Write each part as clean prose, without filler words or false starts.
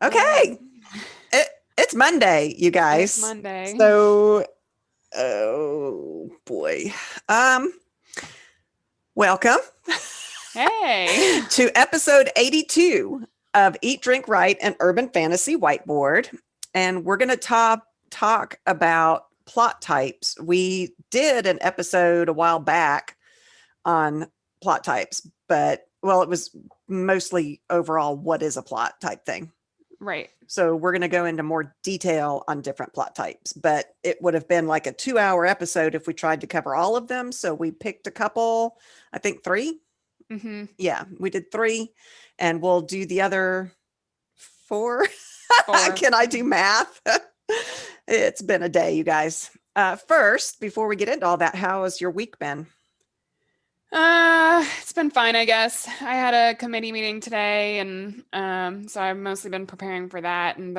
Okay. It's Monday, you guys. It's Monday. So, oh boy. Um, Welcome Hey. to episode 82 of Eat, Drink, Write, and Urban Fantasy Whiteboard. And we're going to talk about plot types. We did an episode a while back on plot types, but it was mostly overall what is a plot type thing. Right. So we're going to go into more detail on different plot types, but it would have been like a 2-hour episode if we tried to cover all of them. So we picked a couple, I think 3. Mm-hmm. Yeah, we did 3, and we'll do the other 4. 4. Can I do math? It's been a day, you guys. First, before we get into all that, how has your week been? It's been fine, I guess. I had a committee meeting today, and so I've mostly been preparing for that. And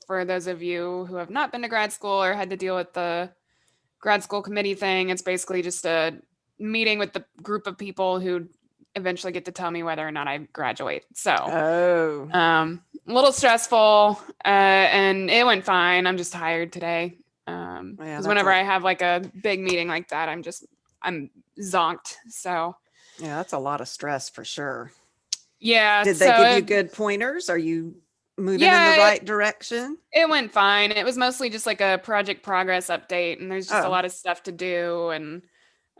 for those of you who have not been to grad school or had to deal with the grad school committee thing, it's basically just a meeting with the group of people who eventually get to tell me whether or not I graduate. So, a little stressful, and it went fine. I'm just tired today. Because whenever I have like a big meeting like that, I'm zonked. So yeah, that's a lot of stress for sure. Yeah. Did they give you good pointers? Are you moving in the right direction? It went fine. It was mostly just like a project progress update, and there's just a lot of stuff to do, and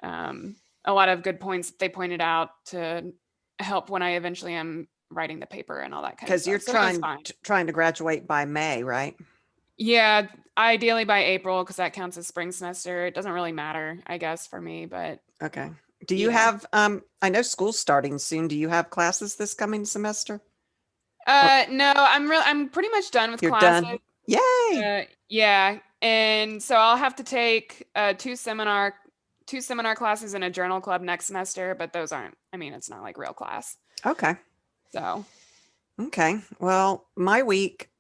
a lot of good points that they pointed out to help when I eventually am writing the paper and all that kind of stuff. Because you're trying to graduate by May, right? Yeah, ideally by April, because that counts as spring semester. It doesn't really matter, I guess, for me, but okay. Do you have I know school's starting soon. Do you have classes this coming semester? No, I'm pretty much done with classes. Done. Yay. Yeah. And so I'll have to take two seminar classes and a journal club next semester, but those it's not like real class. Okay. So okay. Well, my week,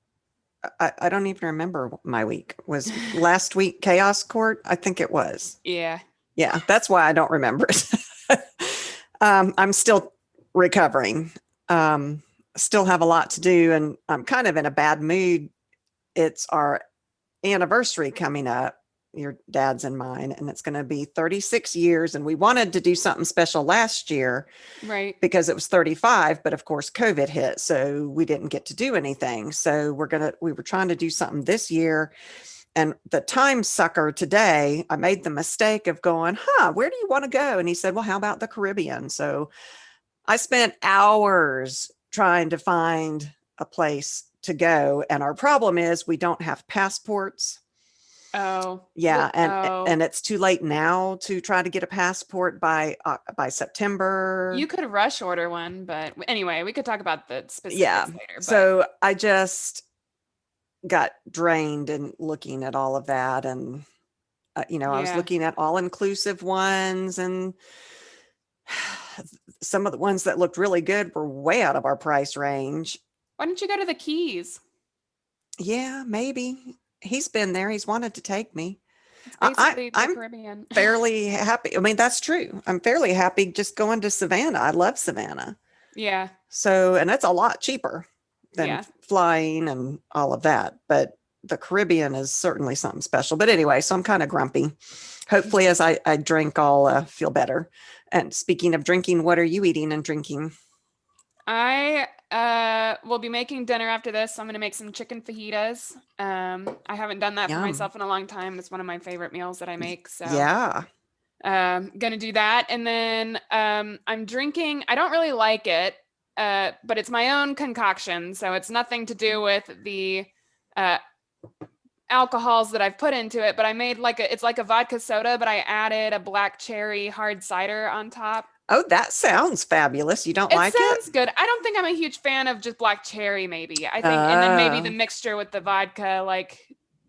I don't even remember my week. Was last week Chaos Court? I think it was. Yeah. Yeah, that's why I don't remember it. I'm still recovering. Still have a lot to do, and I'm kind of in a bad mood. It's our anniversary coming up, your dad's and mine, and it's going to be 36 years. And we wanted to do something special last year, right? Because it was 35, but of course COVID hit, so we didn't get to do anything. So we were trying to do something this year. And the time sucker today, I made the mistake of going, where do you want to go? And he said, well, how about the Caribbean? So I spent hours trying to find a place to go. And our problem is we don't have passports. Oh. Yeah. And it's too late now to try to get a passport by September. You could rush order one, but anyway, we could talk about the specifics later. But. So I just got drained in looking at all of that, and I was looking at all-inclusive ones, and some of the ones that looked really good were way out of our price range. Why don't you go to the Keys? Yeah, maybe. He's been there. He's wanted to take me. It's basically the Caribbean. Fairly happy. I mean, that's true. I'm fairly happy just going to Savannah. I love Savannah. Yeah. So, and that's a lot cheaper than flying and all of that. But the Caribbean is certainly something special. But anyway, so I'm kind of grumpy. Hopefully, as I drink, I'll feel better. And speaking of drinking, what are you eating and drinking? I will be making dinner after this. I'm going to make some chicken fajitas. I haven't done that for myself in a long time. It's one of my favorite meals that I make. So yeah. Going to do that. And then I'm drinking. I don't really like it. But it's my own concoction, so it's nothing to do with the alcohols that I've put into it. But I made it's like a vodka soda, but I added a black cherry hard cider on top. Oh, that sounds fabulous. You don't like it? It sounds good. I don't think I'm a huge fan of just black cherry, maybe. I think, and then maybe the mixture with the vodka,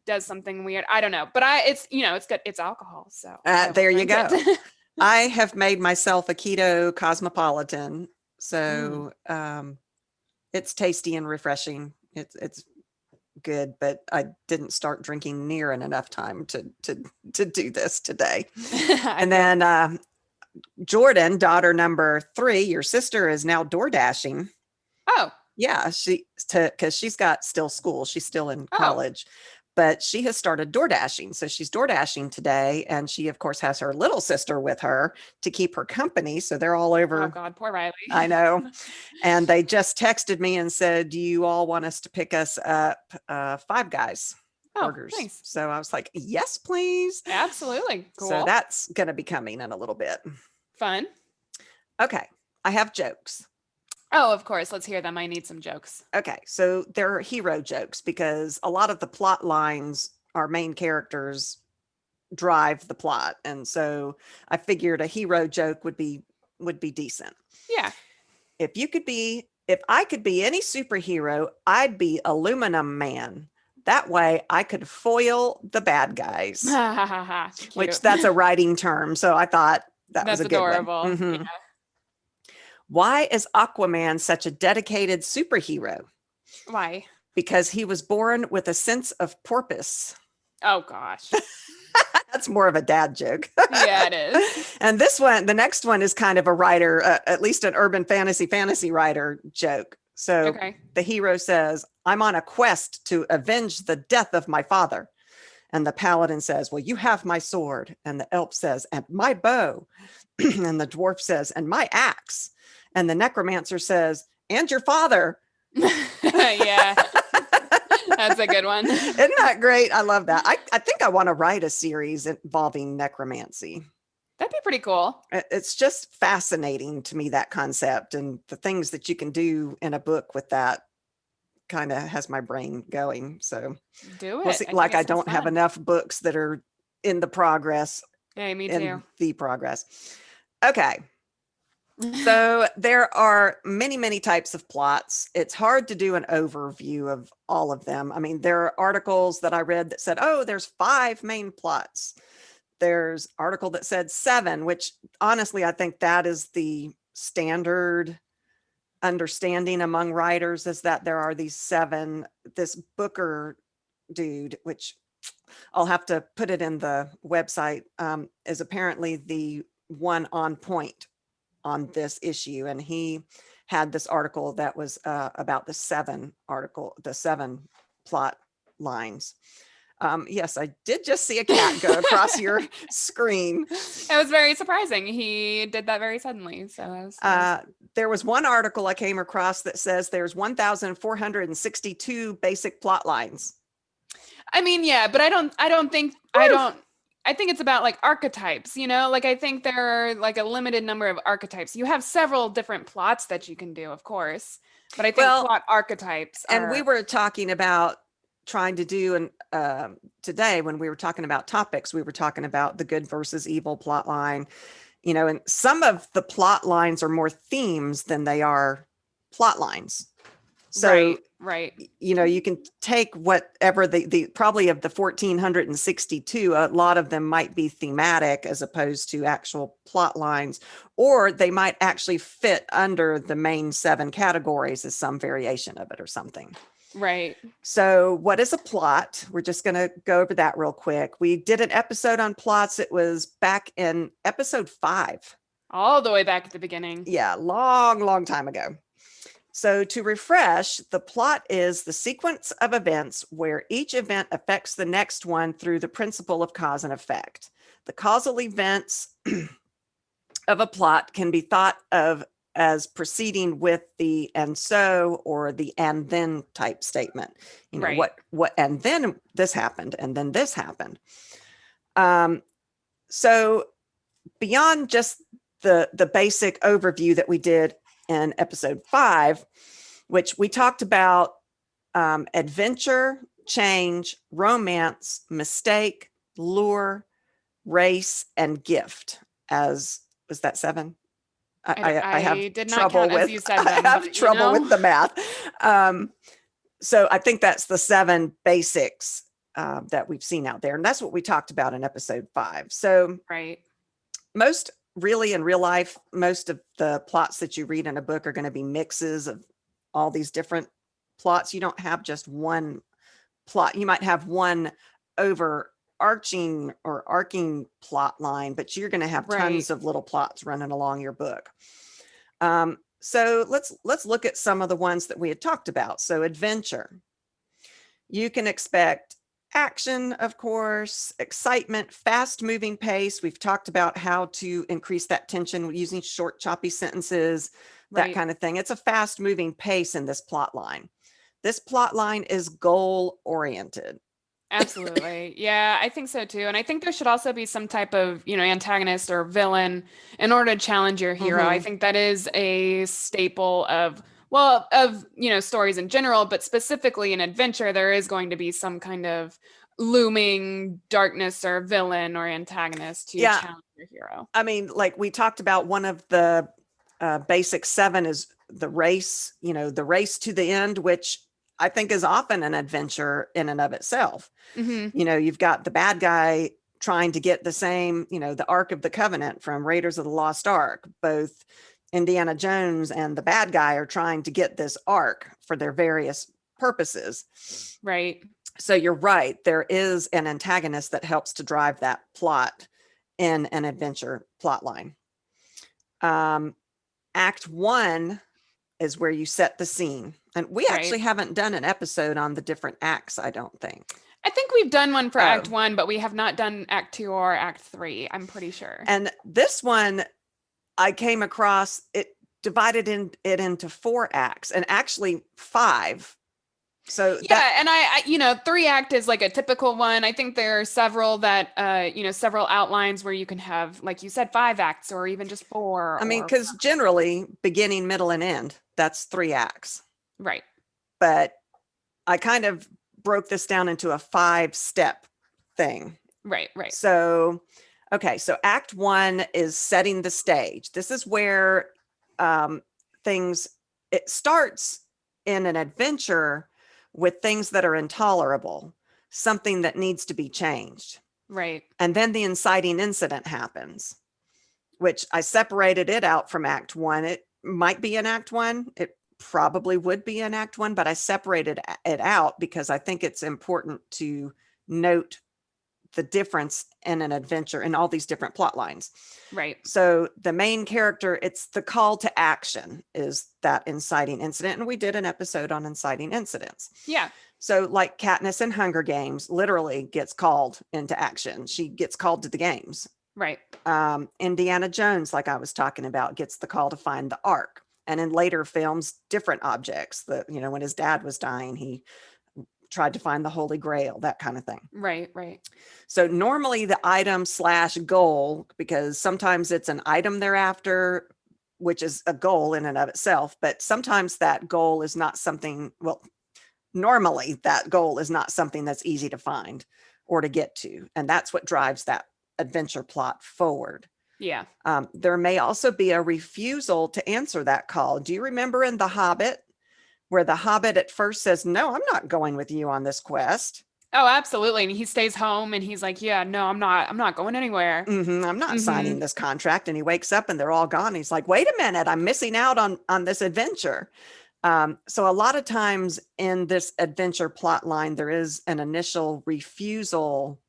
does something weird. I don't know. But it's good. It's alcohol, so. There you go. I have made myself a keto cosmopolitan. So it's tasty and refreshing. It's good, but I didn't start drinking near in enough time to do this today. And then Jordan, daughter number 3, your sister, is now door dashing. Oh. Yeah, because she's got still school. She's still in Oh, college, but she has started door dashing. So she's door dashing today, and she of course has her little sister with her to keep her company. So they're all oh over. God, poor Riley. I know. And they just texted me and said, "Do you all want us to pick us up Five Guys Oh, burgers?" nice. So I was like, "Yes, please." Absolutely. So Cool. that's going to be coming in a little bit. Fun. Okay, I have jokes. Oh, of course. Let's hear them. I need some jokes. Okay, so they're hero jokes because a lot of the plot lines, our main characters drive the plot, and so I figured a hero joke would be decent. Yeah. If I could be any superhero, I'd be Aluminum Man. That way I could foil the bad guys, Ha ha ha ha. which Cute. that's a writing term. So I thought that was That's a good one. adorable. Yeah. Why is Aquaman such a dedicated superhero? Why? Because he was born with a sense of porpoise. Oh gosh. That's more of a dad joke. Yeah, it is. And the next one is kind of a writer, at least an urban fantasy writer joke. So Okay. the hero says, "I'm on a quest to avenge the death of my father." And the paladin says, "Well, you have my sword." And the elf says, "And my bow." And the dwarf says, "And my axe." And the necromancer says, "And your father." Yeah. That's a good one. Isn't that great? I love that. I think I want to write a series involving necromancy. That'd be pretty cool. It's just fascinating to me, that concept, and the things that you can do in a book with that kind of has my brain going. So Do we'll it. see. I think Like, it I sounds don't have fun. enough books that are in the progress, Yeah, me in too. the progress. Okay. So there are many, many types of plots. It's hard to do an overview of all of them. I mean, there are articles that I read that said, "Oh, there's 5 main plots." There's article that said 7, which honestly, I think that is the standard understanding among writers, is that there are these 7. This Booker dude, which I'll have to put it in the website, is apparently the one on point on this issue, and he had this article that was about the 7 plot lines. Yes, I did just see a cat go across your screen. It was very surprising. He did that very suddenly. So There was one article I came across that says there's 1,462 basic plot lines. I mean, yeah, but Woo! I think it's about like archetypes, like I think there are like a limited number of archetypes. You have several different plots that you can do, of course, but I think Well, plot archetypes and we are were talking about trying to do, and today when we were talking about topics, we were talking about the good versus evil plot line, and some of the plot lines are more themes than they are plot lines. So, right, right, you can take whatever the probably of the 1,462, a lot of them might be thematic as opposed to actual plot lines, or they might actually fit under the main 7 categories as some variation of it or something. right. So, what is a plot? We're just going to go over that real quick. We did an episode on plots. It was back in episode 5. All the way back at the beginning. Yeah, long, long time ago. So, to refresh, the plot is the sequence of events where each event affects the next one through the principle of cause and effect. The causal events of a plot can be thought of as proceeding with the "and so" or the "and then" type statement. Right. What, and then this happened, and then this happened. So beyond just the basic overview that we did in episode 5, which we talked about adventure, change, romance, mistake, lure, race, and gift. As was that 7? I have I did not trouble count as with you said I them, have but trouble with the math. So I think that's the 7 basics that we've seen out there, and that's what we talked about in episode 5. So right. most really in real life, most of the plots that you read in a book are going to be mixes of all these different plots. You don't have just one plot. You might have one overarching or arcing plot line, but you're going to have Right. tons of little plots running along your book. So let's look at some of the ones that we had talked about. So adventure. You can expect action, of course, excitement, fast moving pace. We've talked about how to increase that tension using short, choppy sentences, that Right. kind of thing. It's a fast moving pace in this plot line. This plot line is goal oriented. Absolutely. Yeah, I think so too. And I think there should also be some type of, antagonist or villain in order to challenge your hero. I Mm-hmm. think that is a staple of, well, of, stories in general, but specifically in adventure, there is going to be some kind of looming darkness or villain or antagonist to Yeah. challenge your hero. I mean, like we talked about, one of the basic 7 is the race, the race to the end, which I think is often an adventure in and of itself. Hmm. You've got the bad guy trying to get the same, the Ark of the Covenant from Raiders of the Lost Ark. Both Indiana Jones and the bad guy are trying to get this Ark for their various purposes. Right. So you're right. There is an antagonist that helps to drive that plot in an adventure plot line. Act 1 is where you set the scene. And we Right. actually haven't done an episode on the different acts, I don't think. I think we've done one for Oh, Act One, but we have not done Act Two or Act Three. I'm pretty sure. and this one I came across, it divided it into 4 acts and actually 5. So that, Yeah, and three act is like a typical one. I think there are several that, several outlines where you can have, like you said, 5 acts or even just four I mean, or because generally beginning, middle, and end, that's 3 acts. right, But I kind of broke this down into a 5-step thing. right, So, okay, so Act 1 is setting the stage. This is where um, things, it starts in an adventure with things that are intolerable, something that needs to be changed. right, And then the inciting incident happens, which I separated it out from Act 1. It might be in Act 1. It probably would be in Act 1, but I separated it out because I think it's important to note the difference in an adventure in all these different plot lines. right. So the main character, it's the call to action is that inciting incident. And we did an episode on inciting incidents. Yeah, So like Katniss in Hunger Games literally gets called into action. She gets called to the games. right, Indiana Jones, like I was talking about, gets the call to find the Ark. And in later films, different objects. When his dad was dying, he tried to find the Holy Grail, that kind of thing. right. So normally the item / goal, because sometimes it's an item thereafter, which is a goal in and of itself, but sometimes that goal is not something, well, normally that goal is not something that's easy to find or to get to. And that's what drives that adventure plot forward. Yeah. There may also be a refusal to answer that call. Do you remember in The Hobbit, where the Hobbit at first says, "No, I'm not going with you on this quest. Oh, absolutely. And he stays home and he's like, yeah, no, I'm not going anywhere. I'm not Hmm. signing this contract." And he wakes up and they're all gone. He's like, "Wait a minute, I'm missing out on this adventure." So a lot of times in this adventure plot line, there is an initial refusal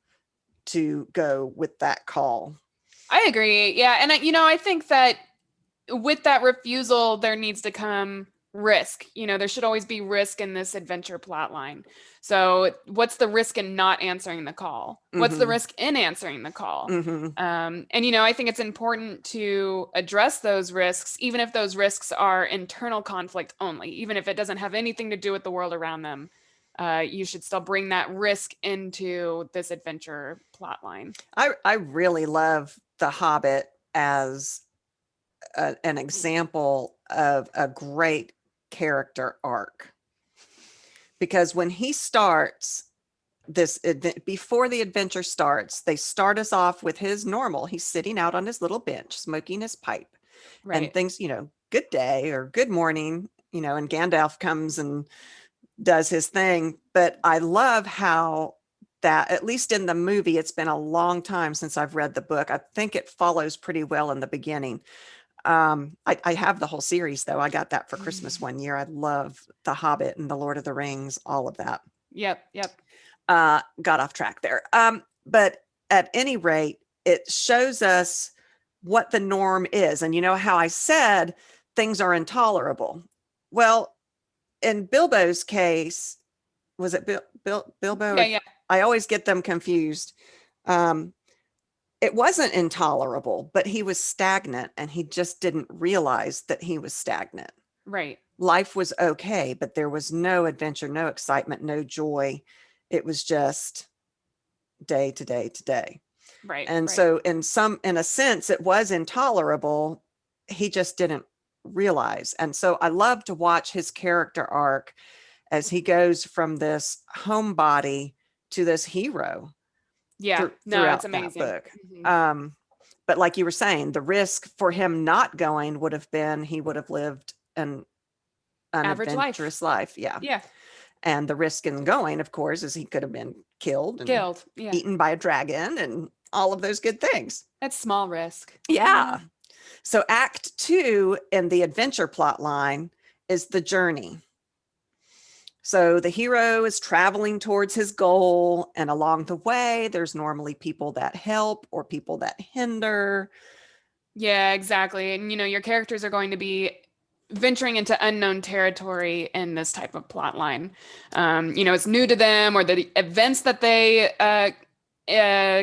to go with that call. I agree. Yeah. And I think that with that refusal, there needs to come risk. There should always be risk in this adventure plot line. So, what's the risk in not answering the call? What's the Mm-hmm. risk in answering the call? Mm-hmm. And I think it's important to address those risks, even if those risks are internal conflict only, even if it doesn't have anything to do with the world around them. You should still bring that risk into this adventure plot line. I really love The Hobbit as an example of a great character arc, because when he starts this event, before the adventure starts, they start us off with his normal. He's sitting out on his little bench smoking his pipe and Right. things, good day or good morning, and Gandalf comes and does his thing. But I love how that, at least in the movie, it's been a long time since I've read the book. I think it follows pretty well in the beginning. I have the whole series though. I got that for Christmas one year. I love The Hobbit and The Lord of the Rings, all of that. Yep. Got off track there. But at any rate, it shows us what the norm is. And you know how I said things are intolerable. Well, in Bilbo's case, was it Bilbo? Yeah, yeah. I always get them confused. Um, it wasn't intolerable, but he was stagnant and he just didn't realize that he was stagnant. Right. Life was okay, but there was no adventure, no excitement, no joy. It was just day to day to day. Right. And Right. so in a sense, it was intolerable. He just didn't realize. And so I love to watch his character arc as he goes from this homebody to this hero Yeah. No, it's throughout that amazing. book. Mhm. Um, but like you were saying, the risk for him not going would have been he would have lived an Average life. unadventurous life. Yeah. Yeah. And the risk in going, of course, is he could have been killed and Killed. Yeah. eaten by a dragon and all of those good things. That's small risk. Yeah. So Act 2 in the adventure plot line is the journey. So the hero is traveling towards his goal, and along the way, there's normally people that help or people that hinder. Yeah, exactly. And your characters are going to be venturing into unknown territory in this type of plot line. It's new to them, or the events that they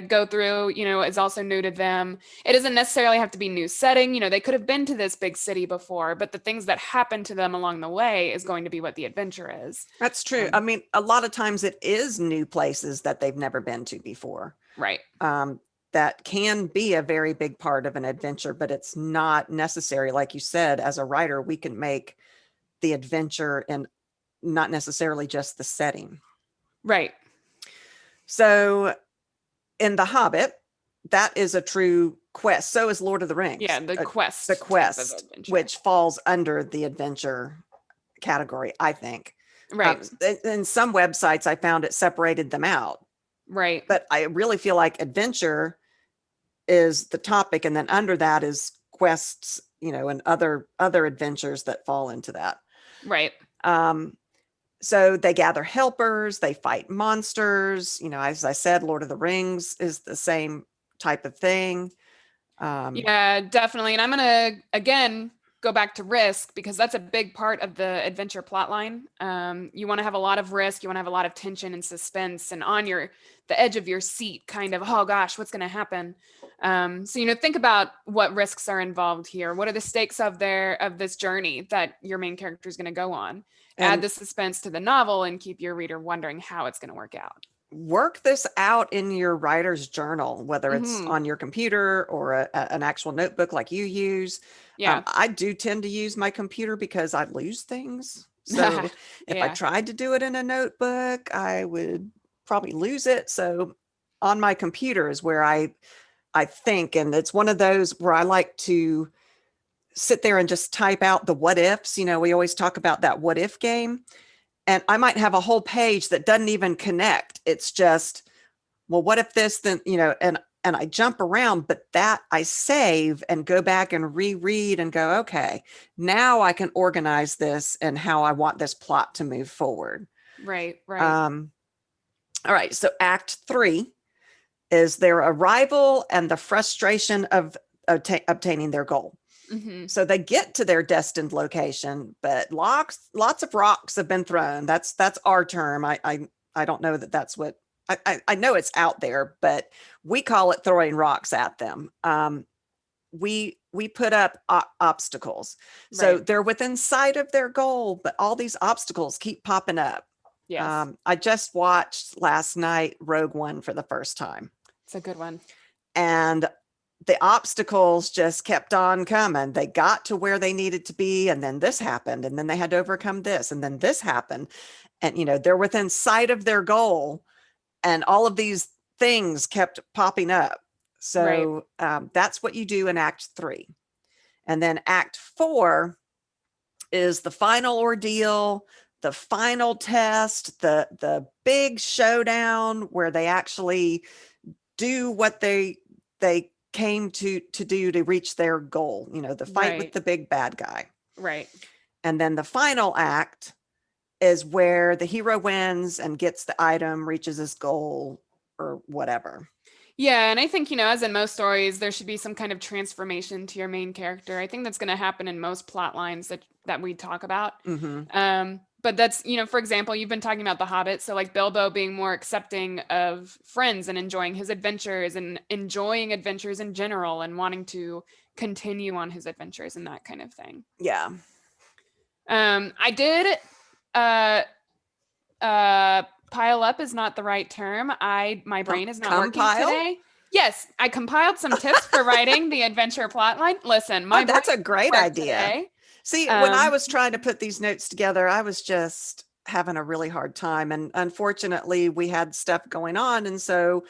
go through, is also new to them. It doesn't necessarily have to be new setting. They could have been to this big city before, but the things that happen to them along the way is going to be what the adventure is. That's true. I mean, a lot of times it is new places that they've never been to before. Right. That can be a very big part of an adventure, but it's not necessary. Like you said, as a writer, we can make the adventure and not necessarily just the setting. Right. So in The Hobbit, that is a true quest. So is Lord of the Rings. Yeah, the quest The type of quest, adventure. which falls under the adventure category, I think. Right. In some websites, I found it separated them out. Right. But I really feel like adventure is the topic, and then under that is quests, and other adventures that fall into that. Right. So they gather helpers, they fight monsters. As I said, Lord of the Rings is the same type of thing. Yeah, definitely. And I'm going to, again, go back to risk because that's a big part of the adventure plot line. You want to have a lot of risk. You want to have a lot of tension and suspense and on the edge of your seat, kind of, oh gosh, what's going to happen? So, think about what risks are involved here. What are the stakes of this journey that your main character is going to go on? Add And the suspense to the novel and keep your reader wondering how it's going to work out. work this out in your writer's journal, whether it's Mm-hmm. on your computer or an actual notebook like you use. Yeah. I do tend to use my computer because I lose things. So if I Yeah. tried to do it in a notebook, I would probably lose it. So on my computer is where I think, and it's one of those where I like to sit there and just type out the what ifs. We always talk about that what if game. And I might have a whole page that doesn't even connect. It's just, well, what if this, then, and I jump around, but that I save and go back and reread and go, okay, now I can organize this and how I want this plot to move forward. Right. Right. All right. So Act 3 is their arrival and the frustration of obtaining their goal. Mm-hmm. So they get to their destined location, but lots of rocks have been thrown. That's our term. I don't know that that's what I know it's out there, but we call it throwing rocks at them. We put up obstacles, so Right. they're within sight of their goal, but all these obstacles keep popping up. Yes. I just watched last night Rogue One for the first time, It's a good one. and the obstacles just kept on coming. They got to where they needed to be, and then this happened, and then they had to overcome this, and then this happened. And they're within sight of their goal, and all of these things kept popping up. Right. So that's what you do in Act 3. And then Act 4 is the final ordeal, the final test, the big showdown where they actually do what they came to do to reach their goal, the fight with Right. the big bad guy. Right. And then the final act is where the hero wins and gets the item, reaches his goal or whatever. Yeah, and I think, as in most stories, there should be some kind of transformation to your main character. I think that's going to happen in most plot lines that we talk about. Hmm. But that's, for example, you've been talking about The Hobbit, so like Bilbo being more accepting of friends and enjoying his adventures and enjoying adventures in general and wanting to continue on his adventures and that kind of thing. Yeah. I did uh uh pile up is not the right term. My brain is not working Compile. today. Yes, I compiled some tips for writing the adventure plotline. Listen, Oh, my brain that's a great didn't work idea. today. See, when I Um, was trying to put these notes together, I was just having a really hard time. And unfortunately, we had stuff going on. And so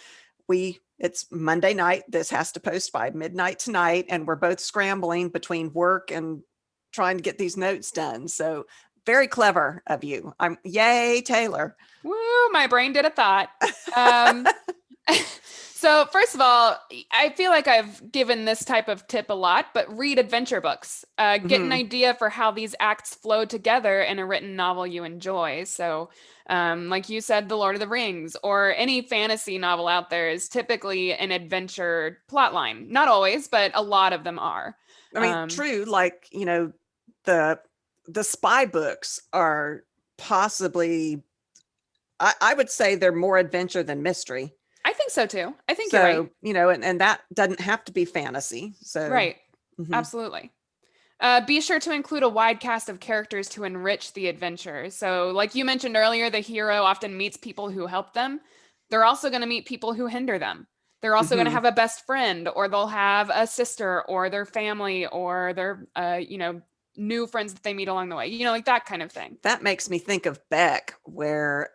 it's Monday night. This has to post by midnight tonight. And we're both scrambling between work and trying to get these notes done. So very clever of you. Yay, Taylor. woo, my brain did a thought. Um, so first of all, I feel like I've given this type of tip a lot, but read adventure books. Get an Hmm. idea for how these acts flow together in a written novel you enjoy. So, like you said, The Lord of the Rings or any fantasy novel out there is typically an adventure plotline. Not always, but a lot of them are. I mean, Um, true, like, the the spy books are possibly, I would say they're more adventure than mystery. I think so too. I think you're right. So, and that doesn't have to be fantasy. So, Right. mhm. Absolutely. Be sure to include a wide cast of characters to enrich the adventure. So, like you mentioned earlier, the hero often meets people who help them. They're also going to meet people who hinder them. They're also going to Mhm. have a best friend, or they'll have a sister, or their family, or their, new friends that they meet along the way. Like that kind of thing. That makes me think of Beck, where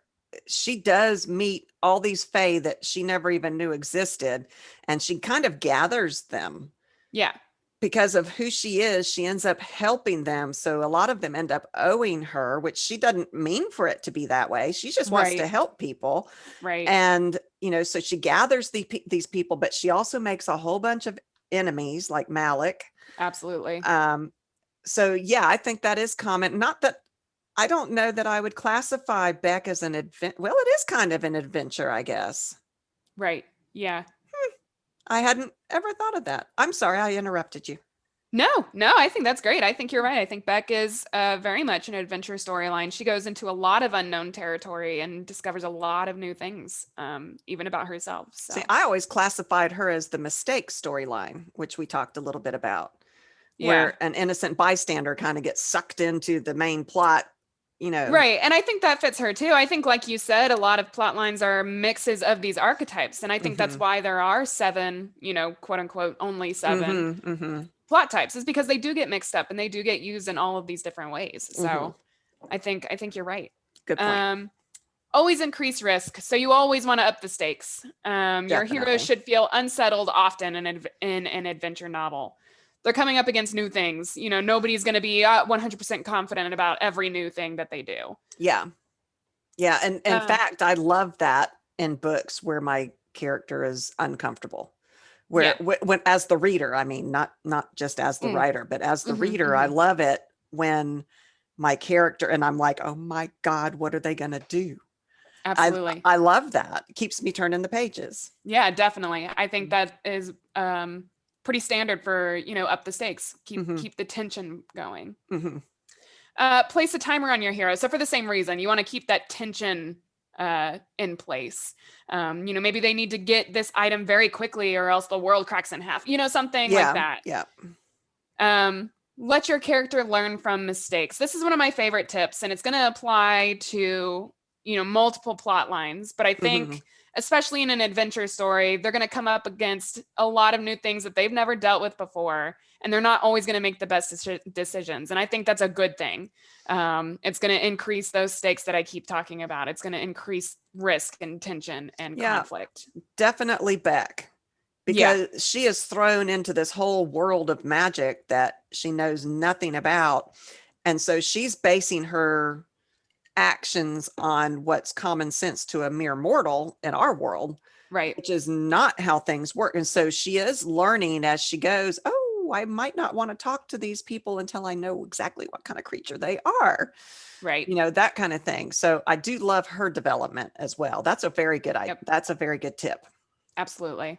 she does meet all these fae that she never even knew existed, and she kind of gathers them Yeah. because of who she is. She ends up helping them. So a lot of them end up owing her, which she doesn't mean for it to be that way. She just wants to Right. help people. Right. And, so she gathers these people, but she also makes a whole bunch of enemies like Malik. Absolutely. Um, so yeah, I think that is common. Not that I don't know that I would classify Beck as an well, it is kind of an adventure, I guess. Right. Yeah. I hadn't ever thought of that. I'm sorry I interrupted you. No, no, I think that's great. I think you're right. I think Beck is very much an adventure storyline. She goes into a lot of unknown territory and discovers a lot of new things, even about herself. See, So, I always classified her as the mistake storyline, which we talked a little bit about, yeah, where an innocent bystander kind of gets sucked into the main plot, you know. right. And I think that fits her too. I think, like you said, a lot of plot lines are mixes of these archetypes. And I think that's Mhm. why there are seven, quote unquote, only seven Mhm. Mhm. plot types, is because they do get mixed up and they do get used in all of these different ways. Mhm. So I think you're right. Good point. Um, Always increase risk. So you always want to up the stakes. Your heroes Definitely. should feel unsettled often in an adventure novel. They're coming up against new things. Nobody's going to be 100% confident about every new thing that they do. Yeah. Yeah, and in Um, fact, I love that in books where my character is uncomfortable. Where yeah. when as the reader, I mean, not just as the Mm, writer, but as the hmm reader, I hmm love it when my character and I'm like, "Oh my god, what are they going to do?" I Absolutely. I love that. It keeps me turning the pages. Yeah, definitely. I think that is pretty standard for, up the stakes. Keep Mhm. keep the tension going. Mhm. Place a timer on your hero. So for the same reason, you want to keep that tension in place. Maybe they need to get this item very quickly, or else the world cracks in half. Something like Yeah. that. Yeah. Let your character learn from mistakes. This is one of my favorite tips, and it's going to apply to multiple plot lines. But I Mhm. think, especially in an adventure story, they're going to come up against a lot of new things that they've never dealt with before, and they're not always going to make the best decisions. And I think that's a good thing. It's going to increase those stakes that I keep talking about. It's going to increase risk and tension and Yeah, conflict. definitely Beck, Yeah, because she is thrown into this whole world of magic that she knows nothing about. And so she's basing her actions on what's common sense to a mere mortal in our world, right. which is not how things work. And so she is learning as she goes, oh, I might not want to talk to these people until I know exactly what kind of creature they are, Right. that kind of thing. So I do love her development as well. That's a very good Yep. that's a very good tip. Absolutely.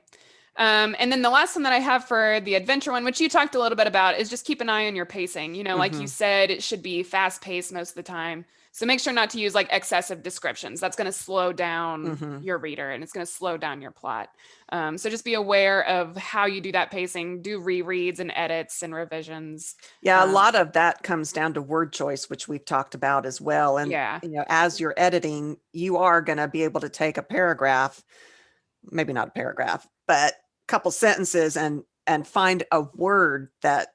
And then the last one that I have for the adventure one, which you talked a little bit about, is just keep an eye on your pacing. You know, like you Hmm. said, it should be fast paced most of the time. So make sure not to use like excessive descriptions. That's going to slow down Hmm. your reader and it's going to slow down your plot. So just be aware of how you do that pacing. Do rereads and edits and revisions. Yeah, a Um, lot of that comes down to word choice, which we've talked about as well. And, yeah, as you're editing, you are going to be able to take a paragraph, maybe not a paragraph, but a couple sentences and find a word that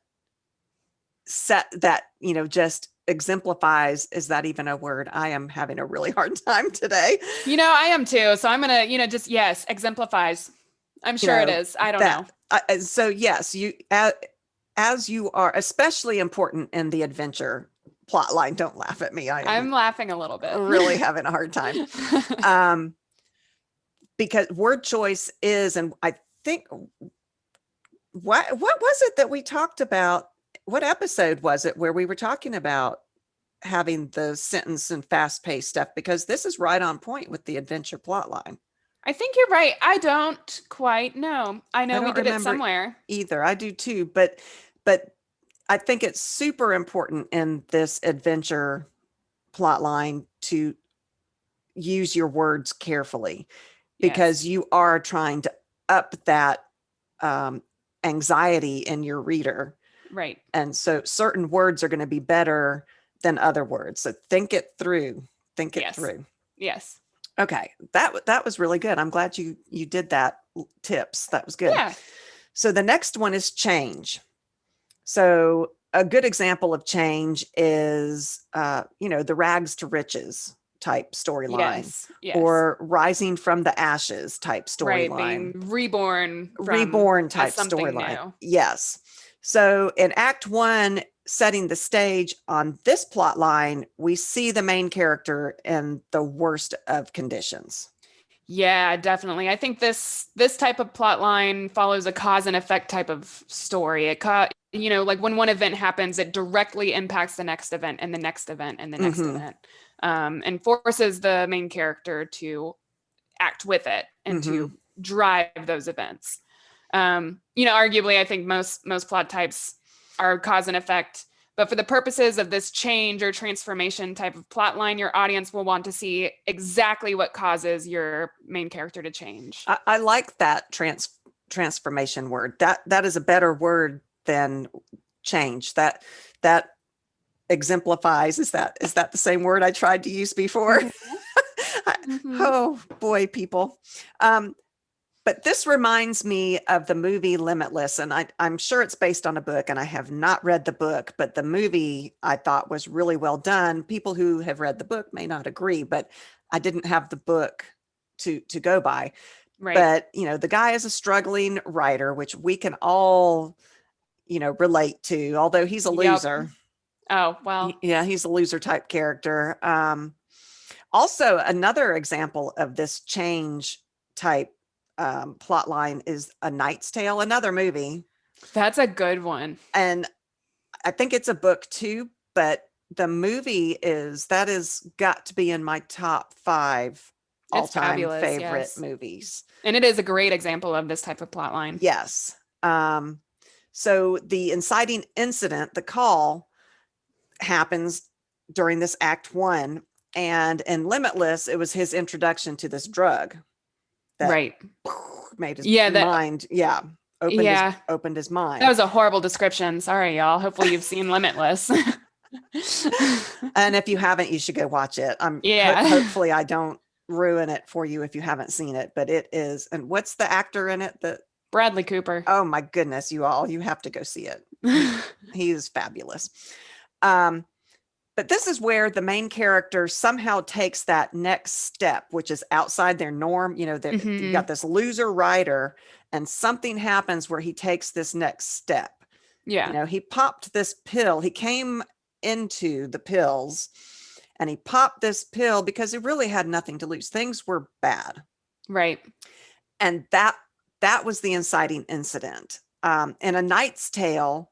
just exemplifies, is that even a word? I am having a really hard time today. I am too. So I'm gonna, just yes, exemplifies. I'm You sure it know is. I don't know. that so yes, as you are, especially important in the adventure plot line. Don't laugh at me. I am I'm laughing a little bit. really having a hard time. Um, because word choice is, and I think, what was it that we talked about? What episode was it where we were talking about having the sentence and fast paced stuff? Because this is right on point with the adventure plot line. I think you're right. I don't quite know. I I know we don't did it remember somewhere. either. I do too, but I think it's super important in this adventure plot line to use your words carefully, Yes. because you are trying to up that um, anxiety in your reader. Right. And so certain words are going to be better than other words. So think it through. Think it Yes. through. Yes. Okay, that was really good. I'm glad you did that tips. That was good. Yeah. So the next one is change. So a good example of change is, the rags to riches type storyline, Yes. Yes. or rising from the ashes type Right. Being storyline, reborn from reborn as type something storyline. new. Yes. So in Act One, setting the stage on this plot line, we see the main character in the worst of conditions. Yeah, definitely. I think this type of plot line follows a cause and effect type of story. Like when one event happens, it directly impacts the next event and the next event and the next Mm-hmm. event, and forces the main character to act with it and Mm-hmm. to drive those events. Arguably, I think most plot types are cause and effect. But for the purposes of this change or transformation type of plot line, your audience will want to see exactly what causes your main character to change. I like that transformation word. That is a better word than change. That exemplifies. Is that the same word I tried to use before? Mm-hmm. Mm-hmm. Oh boy, people. But this reminds me of the movie Limitless, and I'm sure it's based on a book, and I have not read the book, but the movie I thought was really well done. People who have read the book may not agree, but I didn't have the book to go by. Right. But the guy is a struggling writer, which we can all relate to, although he's a Yep. loser. Oh, well. Yeah, he's a loser type character. Also, another example of this change type plot line is A Knight's Tale, another movie. That's a good one. And I think it's a book too, but the movie that has got to be in my top 5 It's all-time fabulous, favorite yes. movies. And it is a great example of this type of plot line. Yes. So the inciting incident, the call, happens during this Act One. And in Limitless, it was his introduction to this drug that Right. made his Yeah, mind, yeah, yeah. opened his That mind. was a horrible description. Sorry, y'all. Hopefully you've seen Limitless. And if you haven't, you should go watch it. Yeah. Hopefully I don't ruin it for you if you haven't seen it, but it is. And what's the actor in it that, Bradley Cooper. oh my goodness, you have to go see it. He is fabulous. Um, but this is where the main character somehow takes that next step, which is outside their norm. You got Hmm. this loser writer, and something happens where he takes this next step. Yeah. He popped this pill. He came into the pills, and he popped this pill because he really had nothing to lose. Things were bad. Right. And that was the inciting incident. In A Knight's Tale,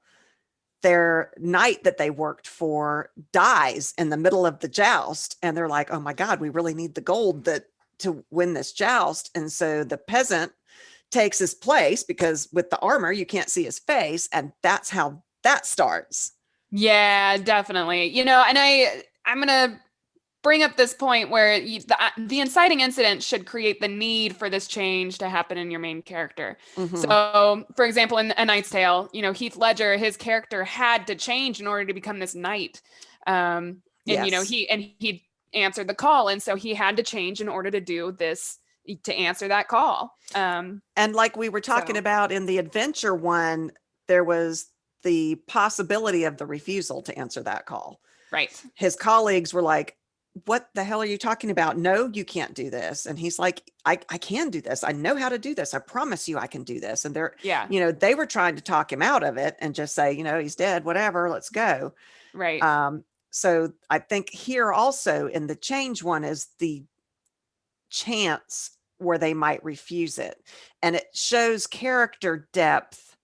their knight that they worked for dies in the middle of the joust, and they're like, oh my God, we really need the gold to win this joust. And so the peasant takes his place because with the armor, you can't see his face. And that's how that starts. Yeah, definitely. And I'm going to bring up this point where the inciting incident should create the need for this change to happen in your main character. Mm-hmm. So, for example, in A Knight's Tale, Heath Ledger, his character had to change in order to become this knight. And Yes. he answered the call, and so he had to change in order to do this, to answer that call. And like we were talking So, about in the adventure one, there was the possibility of the refusal to answer that call. right. His colleagues were like, what the hell are you talking about? No, you can't do this. And he's like, I can do this. I know how to do this. I promise you I can do this. And they're, Yeah, they were trying to talk him out of it and just say, he's dead, whatever, let's go. right. So I think here also in the change one is the chance where they might refuse it. And it shows character depth.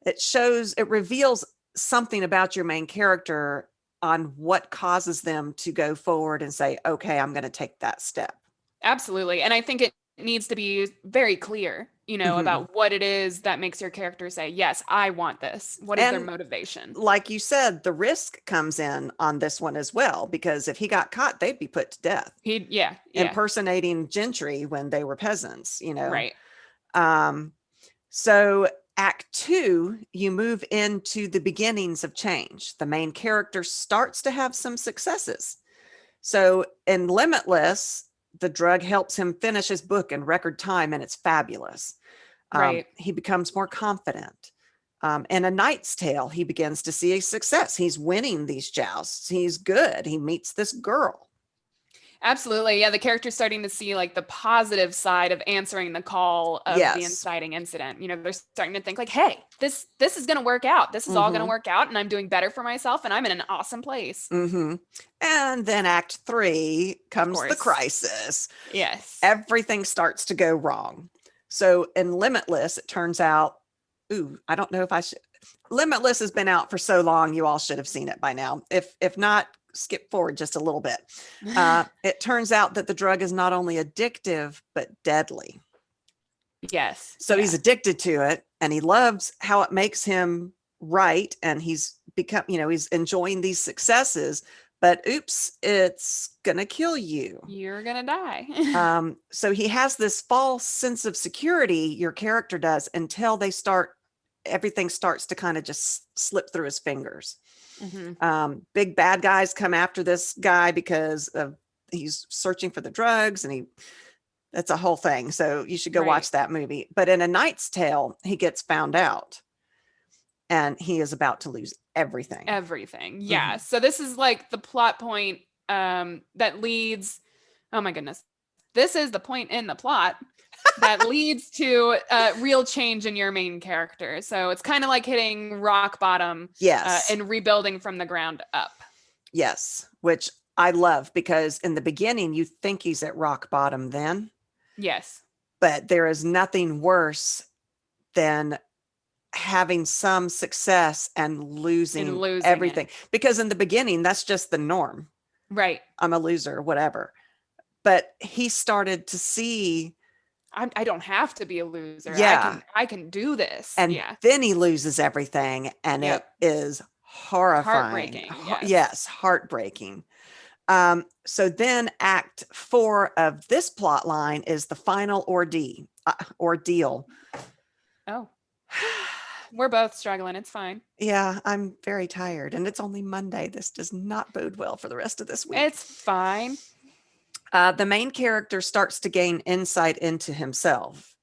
It reveals something about your main character on what causes them to go forward and say, okay, I'm going to take that step. Absolutely. And I think it needs to be very clear, Mm-hmm. about what it is that makes your character say, yes, I want this. What is their And motivation? like you said, the risk comes in on this one as well, because if he got caught, they'd be put to death. Yeah. Impersonating gentry when they were peasants, Right. So Act 2, you move into the beginnings of change. The main character starts to have some successes. So in Limitless, the drug helps him finish his book in record time, and it's fabulous. Right. He becomes more confident. In A Knight's Tale, he begins to see a success. He's winning these jousts. He's good. He meets this girl. Absolutely. Yeah. The character's starting to see like the positive side of answering the call of the inciting incident. They're starting to think like, hey, this is going to work out. This is all going to work out, and I'm doing better for myself, and I'm in an awesome place. Mm-hmm. And then Act 3 comes the crisis. Yes. Everything starts to go wrong. So in Limitless, it turns out, I don't know if I should. Limitless has been out for so long, you all should have seen it by now. If not, skip forward just a little bit. It turns out that the drug is not only addictive, but deadly. Yes. So he's addicted to it, and he loves how it makes him write, and he's become, he's enjoying these successes, but oops, it's gonna kill you. You're gonna die. So he has this false sense of security, your character does, until everything starts to kind of just slip through his fingers. Mm-hmm. Big bad guys come after this guy because he's searching for the drugs, and that's a whole thing. So you should go watch that movie. But in A Knight's Tale, he gets found out, and he is about to lose everything. Yeah. Mm-hmm. So this is like the plot point that leads, oh my goodness, this is the point in the plot that leads to real change in your main character. So it's kind of like hitting rock bottom. Yes. And rebuilding from the ground up. Yes, which I love, because in the beginning you think he's at rock bottom then. Yes. But there is nothing worse than having some success and losing everything. Because in the beginning, that's just the norm. Right. I'm a loser, whatever. But he started to see, I don't have to be a loser. Yeah. I can do this. And then he loses everything, and it is horrifying. Heartbreaking. Yes, heartbreaking. So then Act 4 of this plot line is the final ordeal. Oh, we're both struggling. It's fine. Yeah, I'm very tired, and it's only Monday. This does not bode well for the rest of this week. It's fine. The main character starts to gain insight into himself.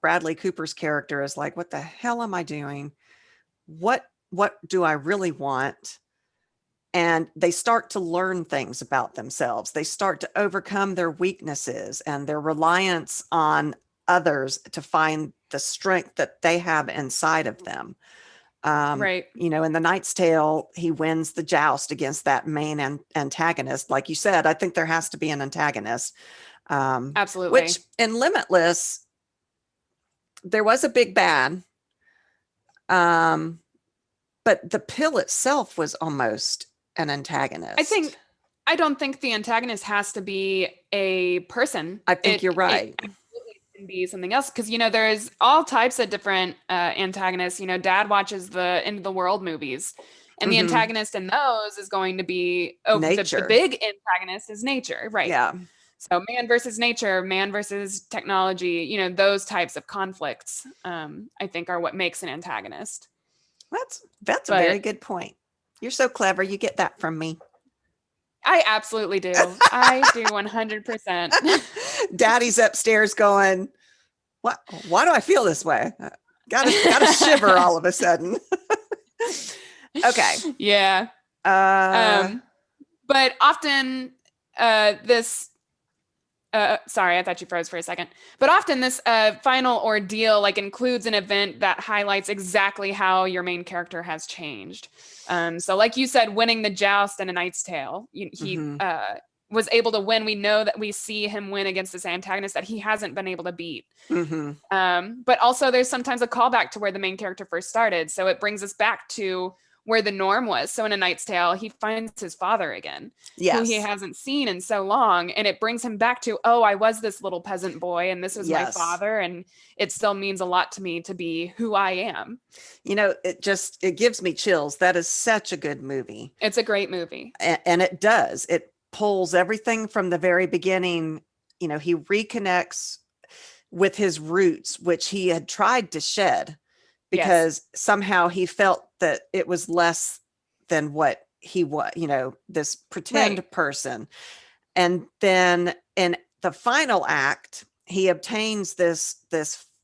Bradley Cooper's character is like, what the hell am I doing? What do I really want? And they start to learn things about themselves. They start to overcome their weaknesses and their reliance on others to find the strength that they have inside of them. Right. In The Knight's Tale, he wins the joust against that main antagonist. Like you said, I think there has to be an antagonist. Absolutely. Which in Limitless, there was a big bad. But the pill itself was almost an antagonist. I don't think the antagonist has to be a person. I think you're right. It absolutely can be something else. Because, there's all types of different antagonists. Dad watches the end of the world movies, and the Mm-hmm. antagonist in those is going to be, the Nature. big antagonist is nature, right? Yeah. So man versus nature, man versus technology, those types of conflicts, I think are what makes an antagonist. That's a very But good point. You're so clever. You get that from me. I absolutely do. I do 100%. Daddy's upstairs going, "What? Why do I feel this way? Got a shiver all of a sudden." Okay. Yeah. Uh, Um, but often this sorry, I thought you froze for a second. But often this final ordeal like includes an event that highlights exactly how your main character has changed. So like you said, winning the joust in A Knight's Tale, he mm-hmm, was able to win. We know that we see him win against this antagonist that he hasn't been able to beat. mm-hmm. But also there's sometimes a callback to where the main character first started. So it brings us back to where the norm was. So in A Knight's Tale, he finds his father again, who he Yes. hasn't seen in so long. And it brings him back to, oh, I was this little peasant boy and this was my Yes. father. And it still means a lot to me to be who I am. It gives me chills. That is such a good movie. It's a great movie. And it does. It pulls everything from the very beginning. He reconnects with his roots, which he had tried to shed Yes. because somehow he felt that it was less than what he was, this pretend Right. person. And then in the final act, he obtains this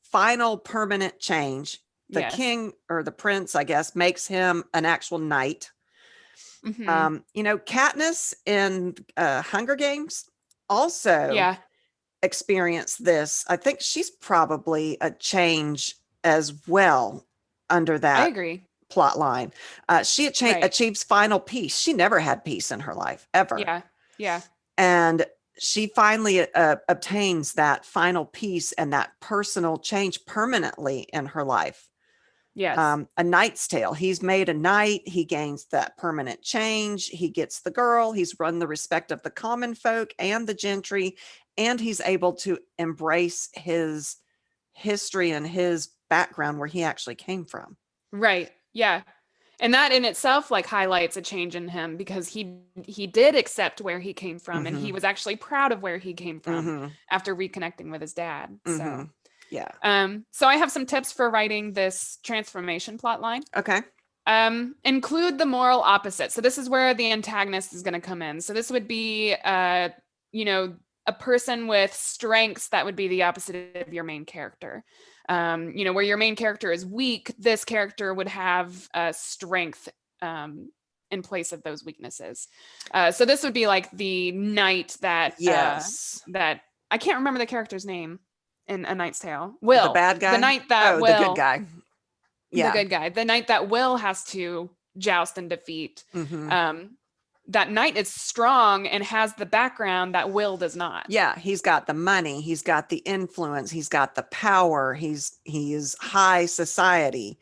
final permanent change. The Yes. king or the prince, I guess, makes him an actual knight. Mm-hmm. Katniss in Hunger Games also Yeah, experienced this. I think she's probably a change as well under I that agree. plot line. She Right. achieves final peace. She never had peace in her life, ever. Yeah. Yeah. And she finally obtains that final peace and that personal change permanently in her life. Yes. A Knight's Tale. He's made a knight. He gains that permanent change. He gets the girl. He's won the respect of the common folk and the gentry, and he's able to embrace his history and his background where he actually came from. Right. Yeah. And that in itself like highlights a change in him because he did accept where he came from and he Mm-hmm. was actually proud of where he came from Mm-hmm. after reconnecting with his dad. Mm-hmm. So Yeah. so I have some tips for writing this transformation plot line. Okay. Include the moral opposite. So this is where the antagonist is going to come in. So this would be you know, a person with strengths that would be the opposite of your main character. Where your main character is weak, this character would have strength in place of those weaknesses. So this would be like the knight Yes. that I can't remember the character's name in A Knight's Tale. The Will, bad the guy? knight that Oh, the good Will, guy. the Yeah. good guy, the knight that Will has to joust and defeat. Mm-hmm. That knight is strong and has the background that Will does not. Yeah, he's got the money, he's got the influence, he's got the power, he is high society.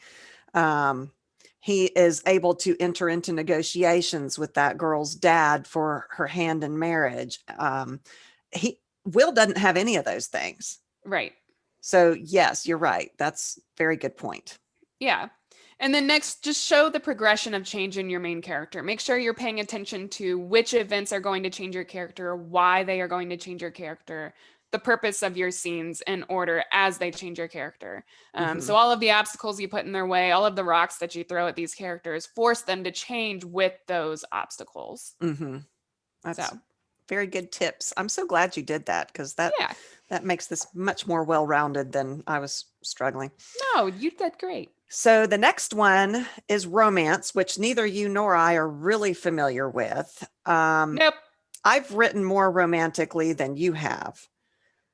He is able to enter into negotiations with that girl's dad for her hand in marriage. He Will doesn't have any of those things. Right. So yes, you're right. That's a very good point. Yeah. And then next, just show the progression of change in your main character. Make sure you're paying attention to which events are going to change your character, why they are going to change your character, the purpose of your scenes in order as they change your character. Mm-hmm. So all of the obstacles you put in their way, all of the rocks that you throw at these characters, force them to change with those obstacles. Mm-hmm. That's So very good tips. I'm so glad you did that because yeah, that makes this much more well-rounded than I was struggling. no, you did great. So the next one is romance, which neither you nor I are really familiar with. Nope. I've written more romantically than you have.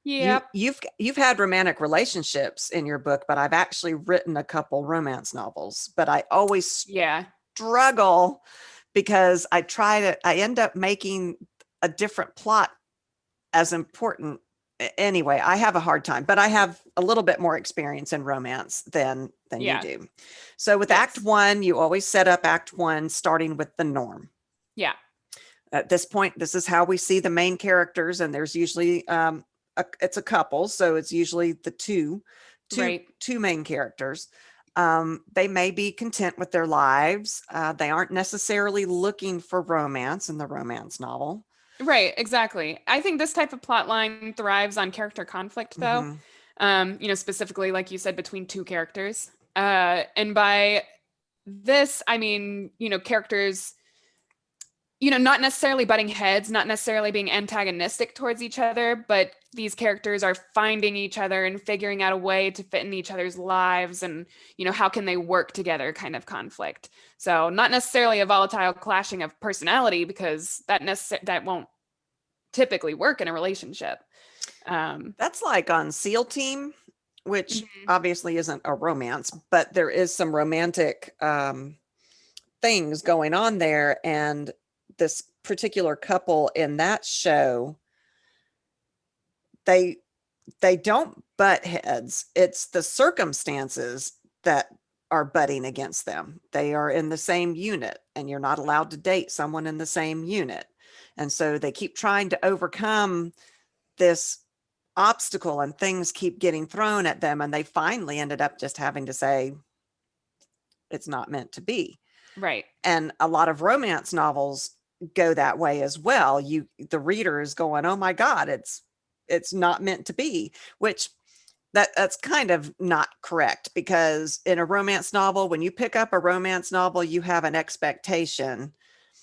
Yep. You've had romantic relationships in your book, but I've actually written a couple romance novels. But I always Yeah. struggle because I end up making a different plot as important. Anyway, I have a hard time, but I have a little bit more experience in romance than you Yeah. do. So with Yes. Act 1, you always set up Act 1 starting with the norm. Yeah. At this point, this is how we see the main characters, and there's usually it's a couple, so it's usually the two Right. two main characters. They may be content with their lives. They aren't necessarily looking for romance in the romance novel. Right, exactly. I think this type of plot line thrives on character conflict, though. Hmm. Specifically, like you said, between two characters. And by this, I mean, characters, not necessarily butting heads, not necessarily being antagonistic towards each other, but these characters are finding each other and figuring out a way to fit in each other's lives and, how can they work together kind of conflict. So, not necessarily a volatile clashing of personality because that won't typically work in a relationship. Um, That's like on SEAL Team, which mhm, obviously isn't a romance, but there is some romantic things going on there. And this particular couple in that show, they they don't butt heads. It's the circumstances that are butting against them. They are in the same unit, and you're not allowed to date someone in the same unit. And so they keep trying to overcome this obstacle, and things keep getting thrown at them. And they finally ended up just having to say, it's not meant to be. right, And a lot of romance novels go that way as well. The reader is going, oh my God, it's not meant to be, which that's kind of not correct, because in a romance novel, when you pick up a romance novel, you have an expectation. And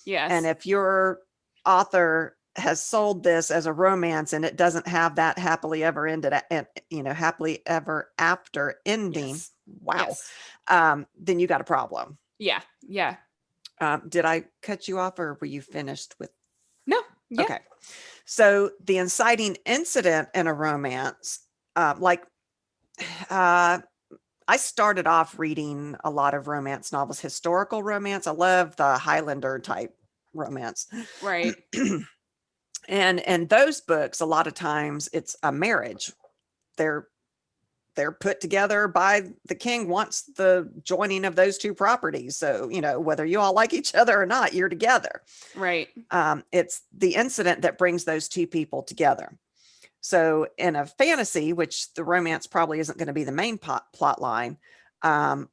yes, if your author has sold this as a romance and it doesn't have that happily ever ended and happily ever after ending, yes, wow, yes, then you got a problem. yeah, yeah. Did I cut you off, or were you finished with? No, yeah, Okay. So the inciting incident in a romance, like uh, I started off reading a lot of romance novels, historical romance. I love the Highlander type romance. right, And those books, a lot of times it's a marriage. They're they're put together by the king wants the joining of those two properties. So, whether you all like each other or not, you're together. right, It's the incident that brings those two people together. So in a fantasy, which the romance probably isn't going to be the main plot line, um,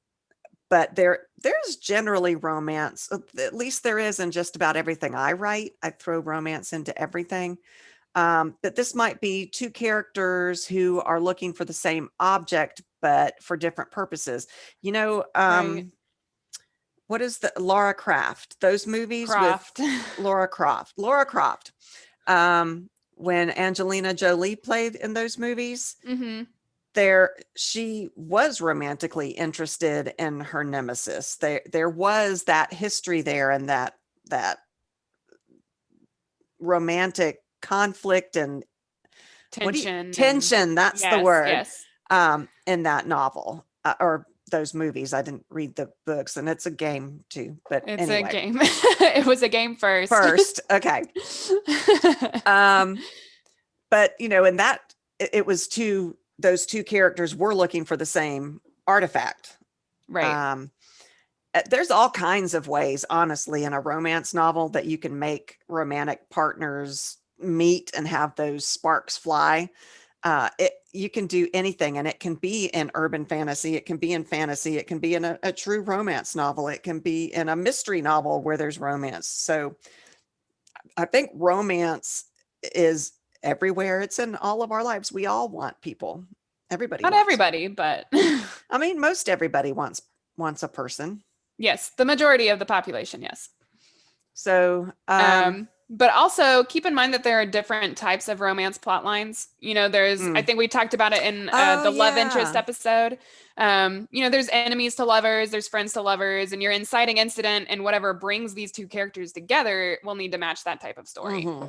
but there's generally romance. At least there is in just about everything I write. I throw romance into everything. But this might be two characters who are looking for the same object, but for different purposes. You know, right. what is the Laura Croft? Those movies with Croft. Laura Croft. Laura Croft. When Angelina Jolie played in those movies, Hmm. she was romantically interested in her nemesis. There was that history there, and that romantic conflict and Tension and tension, that's the yes, word, yes. in that novel, or those movies. I didn't read the books, and it's a game too, but It's a anyway. game. It was a game first. First, okay. Um, but in that, it was those two characters were looking for the same artifact. Right. Um, there's all kinds of ways, honestly, in a romance novel that you can make romantic partners meet and have those sparks fly. You can do anything, and it can be in urban fantasy, it can be in fantasy, it can be in a true romance novel, it can be in a mystery novel where there's romance. So I think romance is everywhere. It's in all of our lives. We all want people. Everybody Not wants. everybody, but I mean, most everybody wants a person. yes, the majority of the population, yes. So, But also keep in mind that there are different types of romance plot lines. I mm. think we talked about it in Oh the love interest yeah. episode. There's enemies to lovers, there's friends to lovers, and your inciting incident and whatever brings these two characters together will need to match that type of story. Hmm.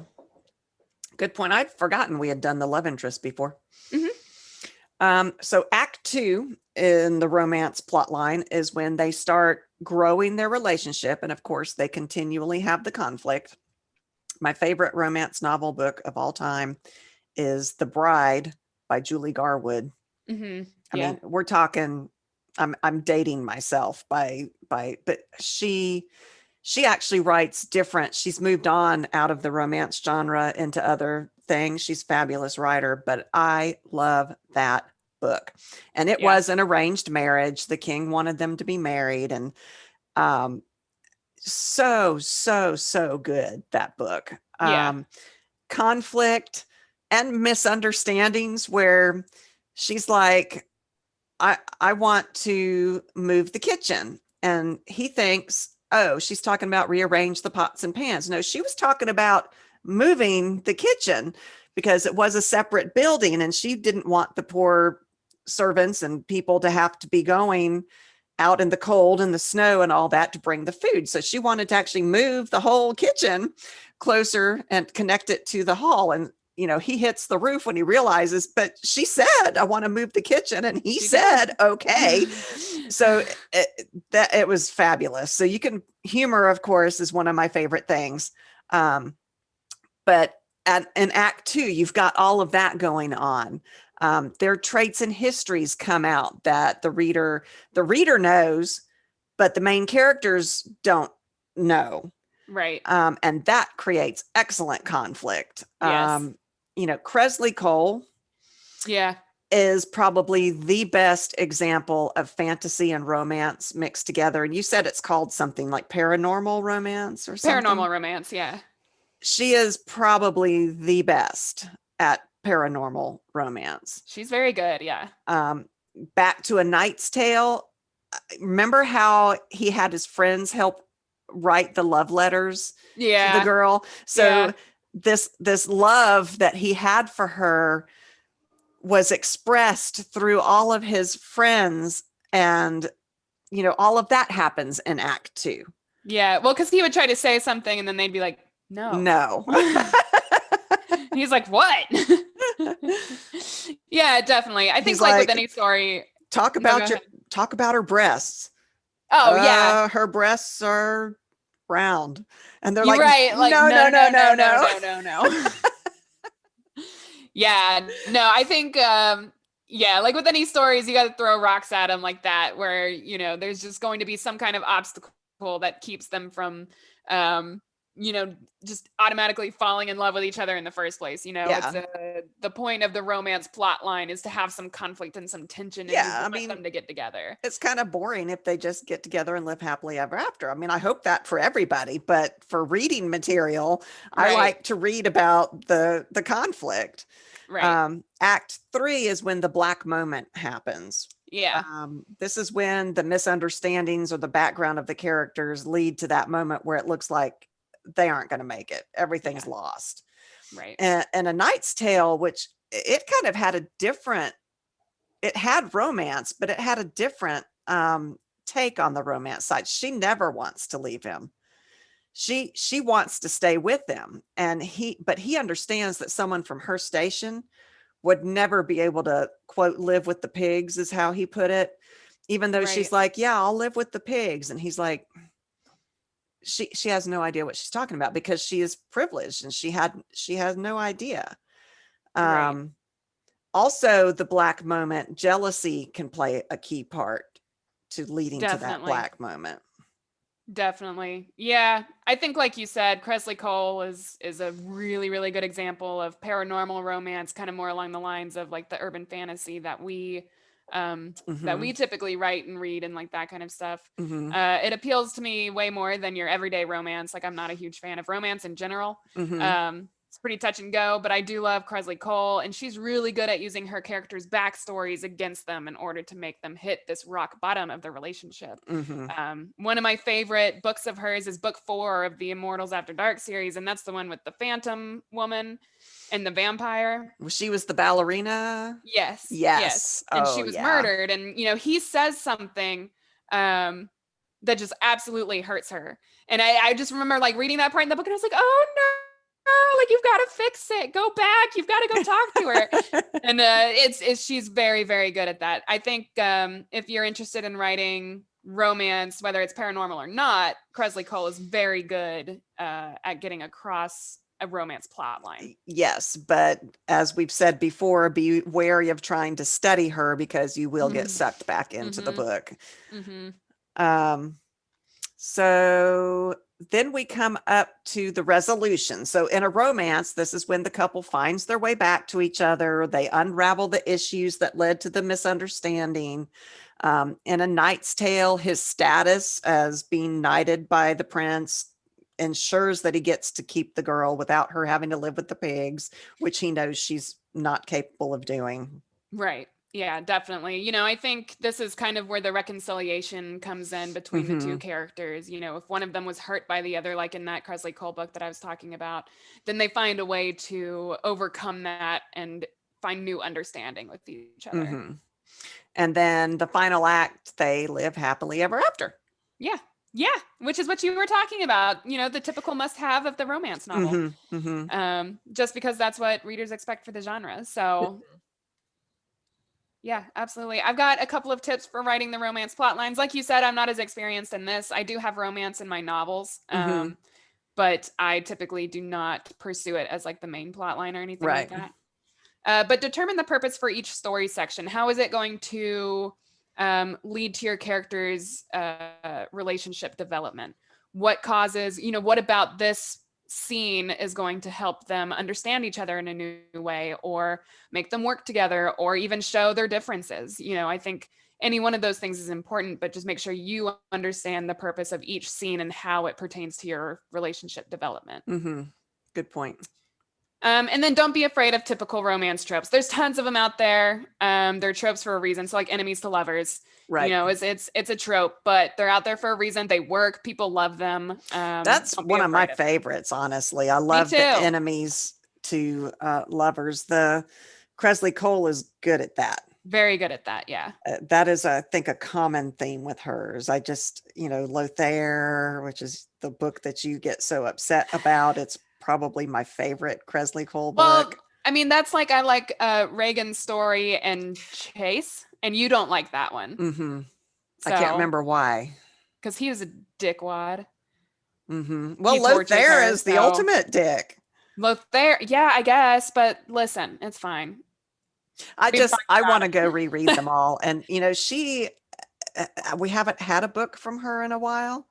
Good point. I'd forgotten we had done the love interest before. Hmm. So Act 2 in the romance plot line is when they start growing their relationship, and of course, they continually have the conflict. My favorite romance novel book of all time is The Bride by Julie Garwood. Hmm. I Yeah. mean, we're talking, I'm dating myself but she actually writes different. She's moved on out of the romance genre into other things. She's a fabulous writer, but I love that book. And it Yeah. was an arranged marriage. The king wanted them to be married, and um, so good, that book. Yeah. Conflict and misunderstandings where she's like, I want to move the kitchen. And he thinks, oh, she's talking about rearrange the pots and pans. No, she was talking about moving the kitchen because it was a separate building and she didn't want the poor servants and people to have to be going out in the cold and the snow and all that to bring the food. So she wanted to actually move the whole kitchen closer and connect it to the hall. And he hits the roof when he realizes, but she said, I want to move the kitchen. And he She said, did. okay. So it was fabulous. So you can, humor, of course, is one of my favorite things. But in Act Two, you've got all of that going on. Their traits and histories come out that the reader knows, but the main characters don't know. Right. And that creates excellent conflict. Yes. Kresley Cole Yeah. is probably the best example of fantasy and romance mixed together. And you said it's called something like paranormal romance or something. Paranormal romance. Yeah. She is probably the best at paranormal romance. She's very good. Yeah. Back to A Knight's Tale. Remember how he had his friends help write the love letters to the girl? So yeah. this love that he had for her was expressed through all of his friends, and all of that happens in Act Two. Yeah. Well, because he would try to say something and then they'd be like, no. He's like, what? Yeah, definitely. I think like with any story, talk about her breasts. Oh yeah, her breasts are round, and they're You're like, right. Like no. No. Yeah, no. I think yeah, like with any stories, you got to throw rocks at them like that, where there's just going to be some kind of obstacle that keeps them from just automatically falling in love with each other in the first place. It's the point of the romance plot line is to have some conflict and some tension, and you want them to get together. It's kind of boring if they just get together and live happily ever after. I mean, I hope that for everybody, but for reading material, I like to read about the conflict. Right. Act 3 is when the black moment happens. Yeah. This is when the misunderstandings or the background of the characters lead to that moment where it looks like they aren't going to make it. Everything's lost. Right. And A Knight's Tale, which it kind of had it had romance, but it had a different take on the romance side. She never wants to leave him. She wants to stay with him, and he understands that someone from her station would never be able to, quote, live with the pigs, is how he put it. Even though she's like, yeah, I'll live with the pigs. And he's like, she has no idea what she's talking about because she is privileged and she has no idea. Also, the black moment, jealousy can play a key part to leading to that black moment. Definitely. Yeah. I think, like you said, Kresley Cole is a really, really good example of paranormal romance, kind of more along the lines of like the urban fantasy that we typically write and read and like that kind of stuff. It appeals to me way more than your everyday romance. Like, I'm not a huge fan of romance in general. It's pretty touch and go, but I do love Kresley Cole, and she's really good at using her characters' backstories against them in order to make them hit this rock bottom of the relationship. One of my favorite books of hers is book 4 of the Immortals After Dark series, and that's the one with the Phantom Woman and the vampire. She was the ballerina? Yes. And she was murdered, and he says something that just absolutely hurts her. And I just remember like reading that part in the book, and I was like, oh no, like, you've got to fix it. Go back. You've got to go talk to her. And she's very, very good at that. I think if you're interested in writing romance, whether it's paranormal or not, Kresley Cole is very good at getting across a romance plot line. Yes, but as we've said before, be wary of trying to study her because you will get sucked back into the book. So then we come up to the resolution. So in a romance, this is when the couple finds their way back to each other. They unravel the issues that led to the misunderstanding. In A Knight's Tale, his status as being knighted by the prince ensures that he gets to keep the girl without her having to live with the pigs, which he knows she's not capable of doing. Right. Yeah, definitely. I think this is kind of where the reconciliation comes in between the two Mm-hmm. characters. If one of them was hurt by the other, like in that Kresley Cole book that I was talking about, then they find a way to overcome that and find new understanding with each other. Mm-hmm. And then the final act, they live happily ever after. Yeah. Yeah. Which is what you were talking about, the typical must have of the romance novel. Mm-hmm. Mm-hmm. Just because that's what readers expect for the genre. So yeah, absolutely. I've got a couple of tips for writing the romance plot lines. Like you said, I'm not as experienced in this. I do have romance in my novels, Mm-hmm. but I typically do not pursue it as like the main plot line or anything like Right. that. But determine the purpose for each story section. How is it going to lead to your character's relationship development? What causes, what about this scene is going to help them understand each other in a new way or make them work together or even show their differences? I think any one of those things is important, but just make sure you understand the purpose of each scene and how it pertains to your relationship development. Mm-hmm. Good point. And then don't be afraid of typical romance tropes. There's tons of them out there. They're tropes for a reason. So like enemies to lovers, Right. It's a trope, but they're out there for a reason. They work. People love them. That's Don't be one of my afraid of them. favorites, honestly. I Me love the too. enemies to lovers. The Kresley Cole is good at that. Very good at that. Yeah. That is, I think, a common theme with hers. I just, Lothair, which is the book that you get so upset about. It's probably my favorite Kresley Cole Well, book. I mean, that's like I like Reagan's story and Chase, and you don't like that one. Mm-hmm. I can't So, remember why. because he was a dickwad. Mm-hmm. He Well, tortures Lothair her. is the So, ultimate dick. Lothair, yeah, I guess, but listen, it's fine. I want to go reread them all. And, we haven't had a book from her in a while.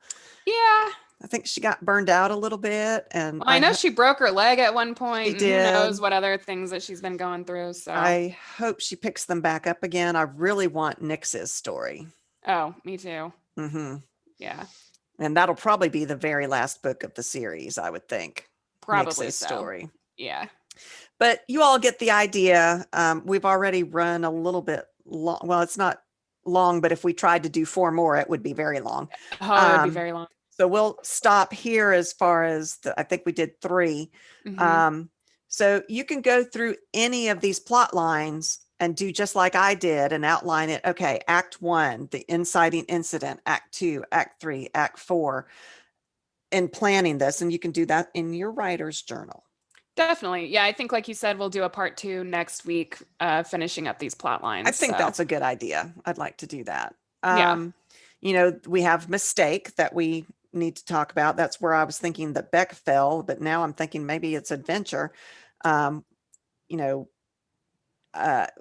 Yeah. I think she got burned out a little bit, and Well, I know she broke her leg at one point, she and who did. knows what other things that she's been going through. So, I hope she picks them back up again. I really want Nyx's story. oh, me too. Mm-hmm. Yeah, And that'll probably be the very last book of the series, I would think. probably Nyx's so. story. Yeah. But you all get the idea. We've already run a little bit long. Well, it's not long, but if we tried to do 4 more, it would be very long. Oh, it would be very long. So we'll stop here as far as I think we did 3. Mm-hmm. So you can go through any of these plot lines and do just like I did and outline it. Okay, Act 1, the inciting incident, Act 2, Act 3, Act 4, and planning this. And you can do that in your writer's journal. Definitely. Yeah, I think, like you said, we'll do a part 2 next week, finishing up these plot lines. I think so. that's a good idea. I'd like to do that. Yeah. We have Mistake that we need to talk about. That's where I was thinking that Beck fell, but now I'm thinking maybe it's Adventure.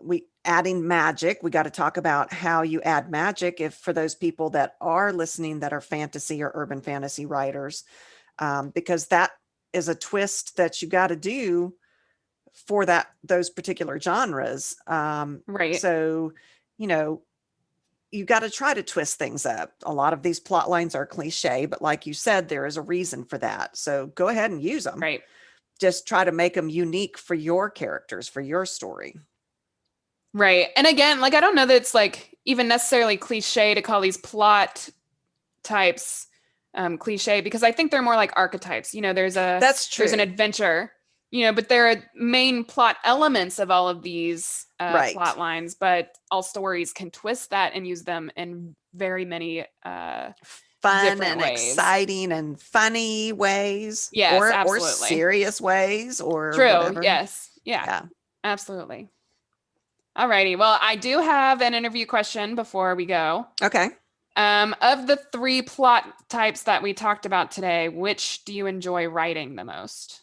We adding magic. We got to talk about how you add magic if for those people that are listening that are fantasy or urban fantasy writers, because that is a twist that you got to do for those particular genres. Right. So, you got to try to twist things up. A lot of these plot lines are cliche, but like you said, there is a reason for that. So go ahead and use them. Right. Just try to make them unique for your characters, for your story. Right. And again, like I don't know that it's like even necessarily cliche to call these plot types cliche, because I think they're more like archetypes. That's true. There's an adventure, but there are main plot elements of all of these Right. plot lines, but all stories can twist that and use them in very many fun and ways. Exciting and funny ways. Yes, or absolutely. serious ways or True. whatever. Yes. Yeah. Absolutely. All righty. Well, I do have an interview question before we go. Okay. Of the 3 plot types that we talked about today, which do you enjoy writing the most?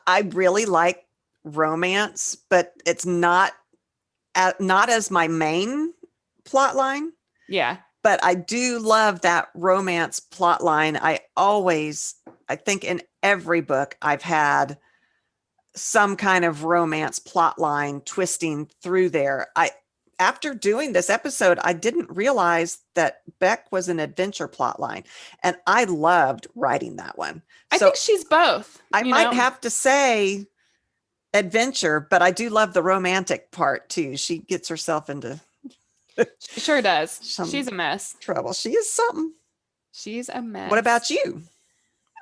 I really like romance, but it's not as my main plot line. Yeah. but I do love that romance plot line. I think in every book I've had some kind of romance plot line twisting through there. After doing this episode, I didn't realize that Beck was an adventure plot line, and I loved writing that one. I So think she's both, I might have to say adventure, but I do love the romantic part too. She gets herself into She sure does. some She's a mess. trouble. She is something. She's a mess. What about you?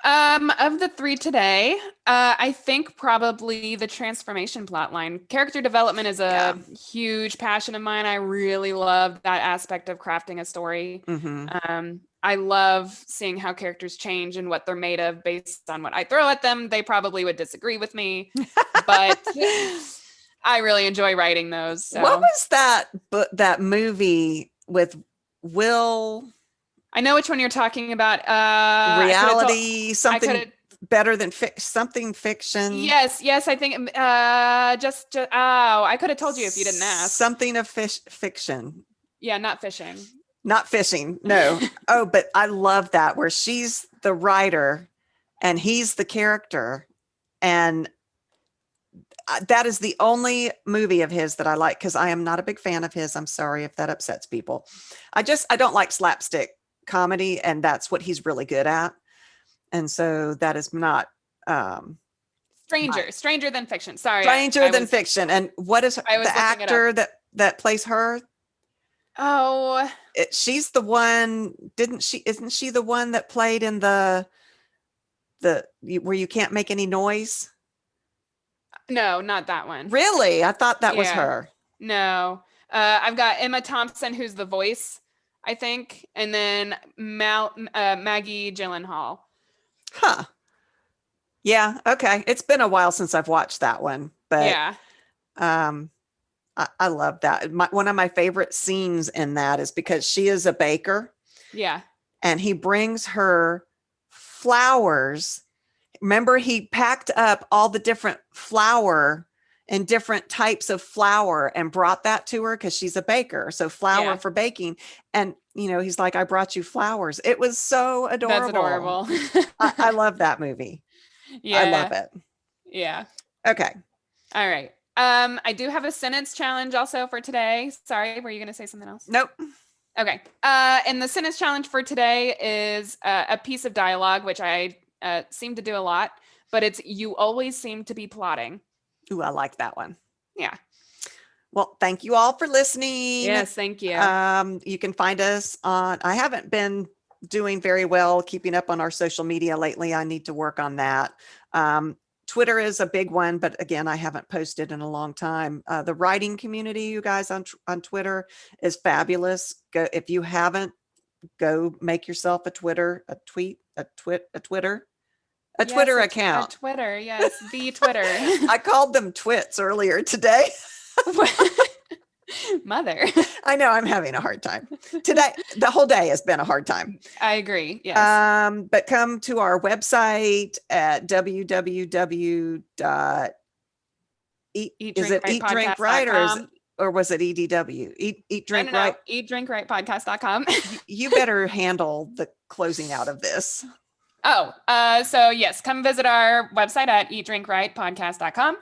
Of the three today, I think probably the transformation plot line. Character development is a huge passion of mine. I really love that aspect of crafting a story. I love seeing how characters change and what they're made of based on what I throw at them. They probably would disagree with me, but I really enjoy writing those. So. What was that movie with Will? I know which one you're talking about. Reality, something better than something fiction. Yes, I think I could have told you if you didn't ask. Something of fiction. Yeah, not fishing. Not fishing. No. Oh, but I love that where she's the writer and he's the character, and that is the only movie of his that I like, because I am not a big fan of his. I'm sorry if that upsets people. I don't like slapstick comedy, and that's what he's really good at. And so that is not Stranger Than Fiction. Sorry. Stranger Than Fiction. And what is the actor that plays her? Oh, she's the one, isn't she the one that played in the where you can't make any noise? No, not that one. Really? I thought that was her. No. I've got Emma Thompson, who's the voice, I think, and then Maggie Gyllenhaal. Huh. Yeah, okay. It's been a while since I've watched that one, but yeah. I love that. One of my favorite scenes in that is because she is a baker. Yeah. And he brings her flowers. Remember, he packed up all the different flour and different types of flour and brought that to her because she's a baker. So flour for baking. And, he's like, I brought you flowers. It was so adorable. That's adorable. I love that movie. Yeah. I love it. Yeah. Okay. All right. I do have a sentence challenge also for today. Sorry, were you going to say something else? Nope. Okay. And the sentence challenge for today is a piece of dialogue, which I seem to do a lot, but it's "you always seem to be plotting." Ooh, I like that one. Yeah. Well, thank you all for listening. Yes, thank you. You can find us I haven't been doing very well keeping up on our social media lately. I need to work on that. Twitter is a big one, but again, I haven't posted in a long time. The writing community, you guys on Twitter, is fabulous. If you haven't, go make yourself a Twitter account. A Twitter, yes, the Twitter. I called them twits earlier today. Mother. I know, I'm having a hard time today. The whole day has been a hard time. I agree. Yes. But come to our website at www.eatdrinkright, or was it EDW? Eat Drink Right. EatdrinkRightPodcast.com. You better handle the closing out of this. So yes, come visit our website at eatdrinkrightpodcast.com.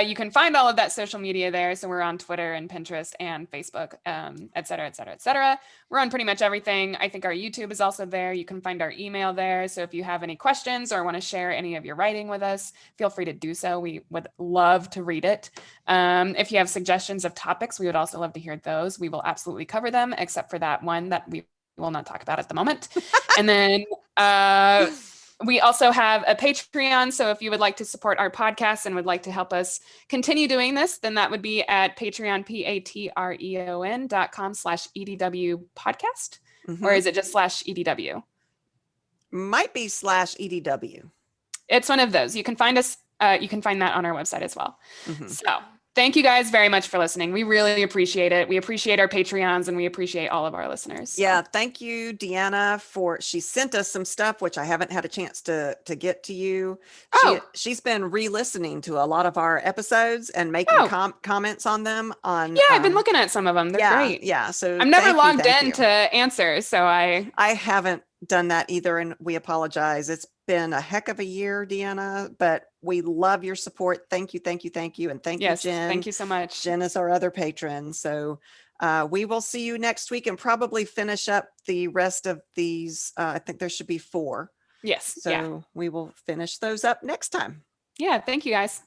You can find all of that social media there. So we're on Twitter and Pinterest and Facebook, et cetera, et cetera, et cetera. We're on pretty much everything. I think our YouTube is also there. You can find our email there. So if you have any questions or want to share any of your writing with us, feel free to do so. We would love to read it. If you have suggestions of topics, we would also love to hear those. We will absolutely cover them, except for that one that we will not talk about at the moment. And then we also have a Patreon. So if you would like to support our podcast and would like to help us continue doing this, then that would be at Patreon, patreon.com/EDW podcast. Mm-hmm. Or is it just /EDW? Might be /EDW. It's one of those. You can find us. You can find that on our website as well. Mm-hmm. So Thank you guys very much for listening. We really appreciate it. We appreciate our Patreons and we appreciate all of our listeners. So. Yeah, thank you, Deanna, for she sent us some stuff which I haven't had a chance to get to you. Oh, She's been re-listening to a lot of our episodes and making oh, comments on them on yeah, I've been looking at some of them. They're yeah, great. yeah. So I'm never logged thank in you. to answer, so I haven't done that either, and we apologize. It's been a heck of a year, Deanna, but we love your support. Thank you, thank you, thank you. And thank you, yes, Jen. thank you so much. Jen is our other patron. So we will see you next week and probably finish up the rest of these. I think there should be 4. Yes, yeah. So we will finish those up next time. Yeah, thank you guys.